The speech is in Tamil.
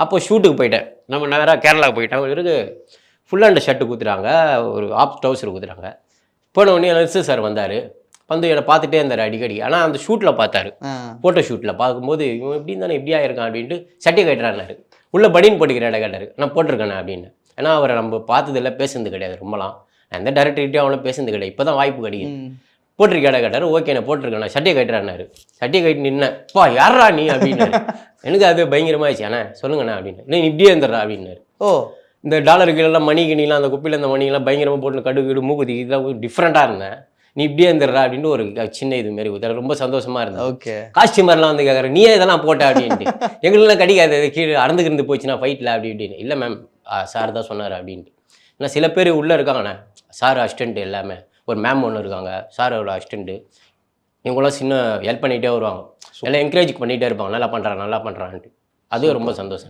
அப்போ ஷூட்டுக்கு போயிட்டேன். நம்ம நேராக கேரளாவுக்கு போயிட்டேன். இருக்கு ஃபுல் ஹேண்ட் ஷர்ட்டு குடுத்துட்டாங்க. ஒரு ஆஃப் ட்ரவுசர் குடுத்துட்டாங்க. போன உடனே எஸ்எஸ் சார் வந்தார். வந்து என்னை பார்த்துட்டே இருந்தார் அடிக்கடி. ஆனால் அந்த ஷூட்டில் பார்த்தாரு. ஃபோட்டோ ஷூட்டில் பார்க்கும்போது இவன் எப்படி இருந்தானே இப்படியா இருக்கான் அப்படின்ட்டு சட்டை கட்டுறாரு. உள்ள பனியன் போட்டுக்கிறேன் கேட்டார். நான் போட்டிருக்கேண்ணே அப்படின்னு. ஏன்னா அவரை நம்ம பார்த்ததில்ல, பேசுனது கிடையாது ரொம்பலாம். நான் எந்த டேரக்டர்கிட்டையும் அவனை பேசுனது கிடையாது. இப்போ தான் வாய்ப்பு கிடைக்குது. போட்டிருக்கேடா கேட்டார். ஓகே நான் போட்டிருக்கேண்ணா சட்டையை கட்டுறாரு. சட்டையை கட்டி நின்னேன். பா யாரா நீ அப்படின்னு. எனக்கு அது பயங்கரமாகிடுச்சு. அண்ணா சொல்லுங்கண்ணா அப்படின்னு. நீ இப்படியே இருந்துடுறா அப்படின்னாரு. ஓ இந்த டாலருக்கெல்லாம் மணிக்கிணிலாம் அந்த குப்பியில் இந்த மணிக்கெல்லாம் பயங்கரமாக போட்டு கடுகு மூக்குதி இதெல்லாம் டிஃப்ரெண்ட்டாக இருந்தேன். நீ இப்படியே இருந்துடுறா அப்படின்ட்டு ஒரு சின்ன இது மாரி எனக்கு ரொம்ப சந்தோஷமாக இருந்தது. ஓகே காஸ்டியூமர்லாம் வந்து கேட்குறேன் நீயே இதெல்லாம் போட்ட அப்படின்ட்டு. எங்களுக்குலாம் கடிக்காது கீழே அறந்துக்கிருந்து போச்சுன்னா ஃபைட்டில் அப்படி இப்படின்னு. இல்லை மேம் சார் தான் சொன்னார் அப்படின்ட்டு. ஏன்னா சில பேர் உள்ளே இருக்காங்கண்ணே சார் அசிஸ்டண்ட்டு எல்லாமே. ஒரு மேம் ஒன்று இருக்காங்க, சாரோட அசிஸ்டண்ட்டு. இவங்களாம் சின்ன ஹெல்ப் பண்ணிகிட்டே வருவாங்க. எல்லாம் என்கரேஜ் பண்ணிகிட்டே இருப்பாங்க. நல்லா பண்ணுறான்ட்டு. அதுவும் ரொம்ப சந்தோஷம்.